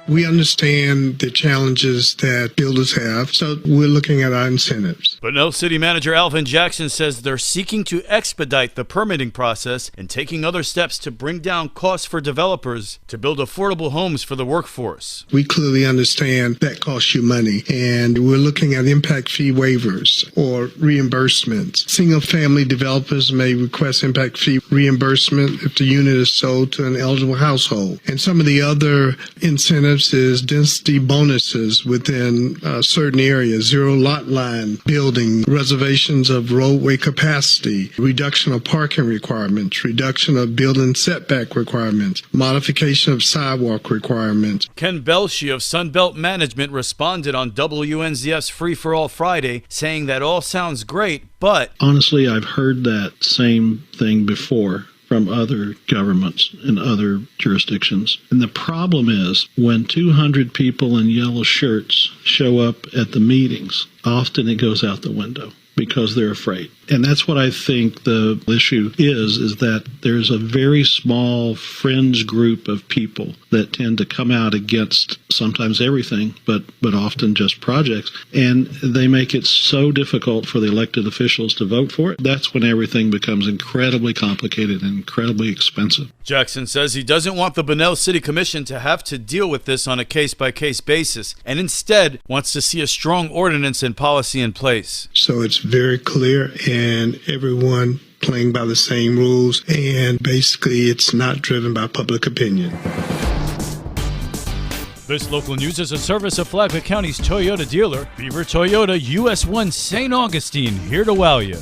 We understand the challenges that builders have, so we're looking at our incentives. Bunnell City Manager Alvin Jackson says they're seeking to expedite the permitting process and taking other steps to bring down costs for developers to build affordable homes for the workforce. We clearly understand that costs you money, and we're looking at impact fee waivers or reimbursements. Single-family developers may request impact fee reimbursement if the unit is sold to an eligible household. And some of the other incentives is density bonuses within certain areas, zero lot line building, reservations of roadway capacity, reduction of parking requirements, reduction of building setback requirements, modification of sidewalk requirements. Ken Belshie of Sunbelt Management responded on WNZF's Free for All Friday, saying that all sounds great, but honestly, I've heard that same thing before from other governments in other jurisdictions. And the problem is when 200 people in yellow shirts show up at the meetings, often it goes out the window because they're afraid. And that's what I think the issue is that there's a very small fringe group of people that tend to come out against sometimes everything, but often just projects. And they make it so difficult for the elected officials to vote for it. That's when everything becomes incredibly complicated and incredibly expensive. Jackson says he doesn't want the Bunnell City Commission to have to deal with this on a case-by-case basis, and instead wants to see a strong ordinance and policy in place. So it's very clear, and everyone playing by the same rules, and basically it's not driven by public opinion. This local news is a service of Flagler County's Toyota dealer, Beaver Toyota, US 1 St. Augustine, here to wow you.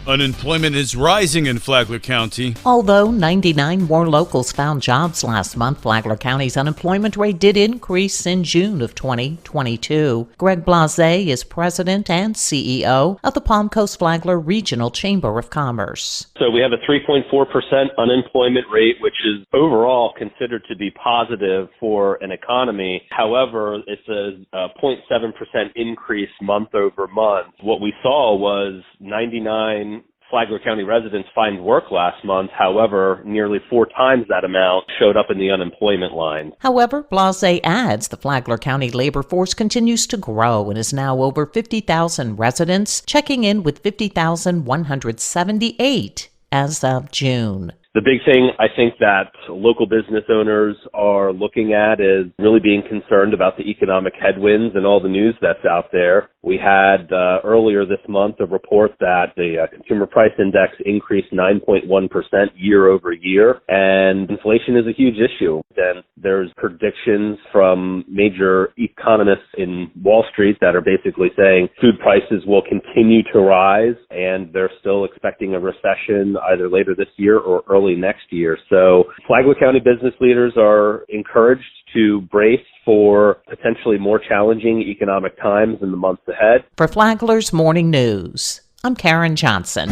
Unemployment is rising in Flagler County. Although 99 more locals found jobs last month, Flagler County's unemployment rate did increase in June of 2022. Greg Blase is president and CEO of the Palm Coast Flagler Regional Chamber of Commerce. So we have a 3.4% unemployment rate, which is overall considered to be positive for an economy. However, it's a 0.7% increase month over month. What we saw was 99 Flagler County residents find work last month. However, nearly 4 times that amount showed up in the unemployment line. However, Blase adds the Flagler County labor force continues to grow and is now over 50,000 residents, checking in with 50,178 as of June. The big thing I think that local business owners are looking at is really being concerned about the economic headwinds and all the news that's out there. We had earlier this month a report that the Consumer Price Index increased 9.1% year over year, and inflation is a huge issue. And there's predictions from major economists in Wall Street that are basically saying food prices will continue to rise, and they're still expecting a recession either later this year or early next year. So Flagler County business leaders are encouraged to brace for potentially more challenging economic times in the months ahead. For Flagler's Morning News, I'm Karen Johnson.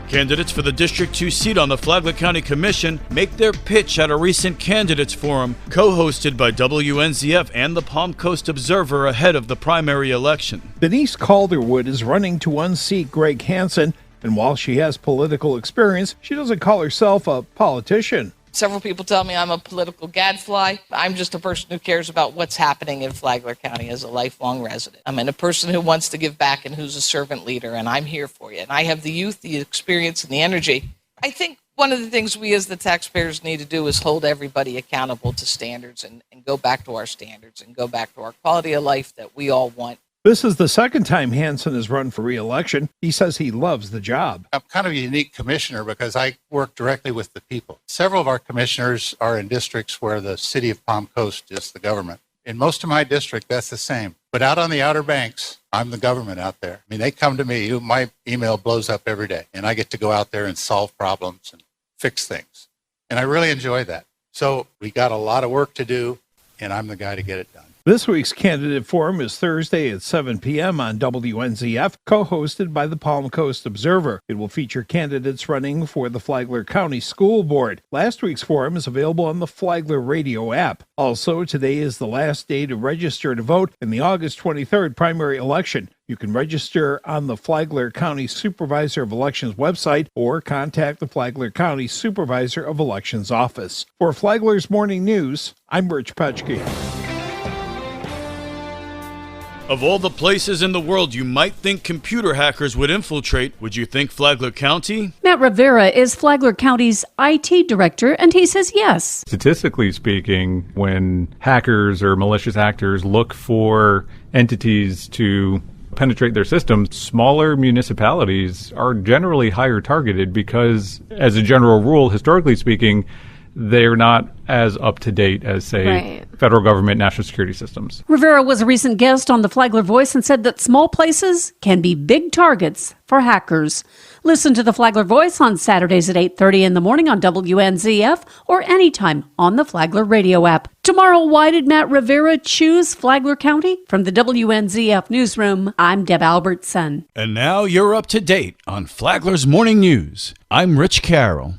Candidates for the District 2 seat on the Flagler County Commission make their pitch at a recent candidates forum co-hosted by WNZF and the Palm Coast Observer ahead of the primary election. Denise Calderwood is running to unseat Greg Hansen, and while she has political experience, she doesn't call herself a politician. Several people tell me I'm a political gadfly. I'm just a person who cares about what's happening in Flagler County as a lifelong resident. I'm a person who wants to give back and who's a servant leader, and I'm here for you. And I have the youth, the experience, and the energy. I think one of the things we as the taxpayers need to do is hold everybody accountable to standards and go back to our standards and go back to our quality of life that we all want. This is the second time Hansen has run for re-election. He says he loves the job. I'm kind of a unique commissioner because I work directly with the people. Several of our commissioners are in districts where the city of Palm Coast is the government. In most of my district, that's the same. But out on the Outer Banks, I'm the government out there. I mean, they come to me. My email blows up every day, and I get to go out there and solve problems and fix things. And I really enjoy that. So we got a lot of work to do, and I'm the guy to get it done. This week's Candidate Forum is Thursday at 7 p.m. on WNZF, co-hosted by the Palm Coast Observer. It will feature candidates running for the Flagler County School Board. Last week's forum is available on the Flagler radio app. Also, today is the last day to register to vote in the August 23rd primary election. You can register on the Flagler County Supervisor of Elections website or contact the Flagler County Supervisor of Elections office. For Flagler's Morning News, I'm Rich Petchke. Of all the places in the world you might think computer hackers would infiltrate, would you think Flagler County? Matt Rivera is Flagler County's IT director, and he says yes. Statistically speaking, when hackers or malicious actors look for entities to penetrate their systems, smaller municipalities are generally higher targeted because, as a general rule, historically speaking, they're not as up-to-date as, say, federal government national security systems. Rivera was a recent guest on the Flagler Voice and said that small places can be big targets for hackers. Listen to the Flagler Voice on Saturdays at 8:30 in the morning on WNZF or anytime on the Flagler radio app. Tomorrow, why did Matt Rivera choose Flagler County? From the WNZF newsroom, I'm Deb Albertson. And now you're up to date on Flagler's Morning News. I'm Rich Carroll.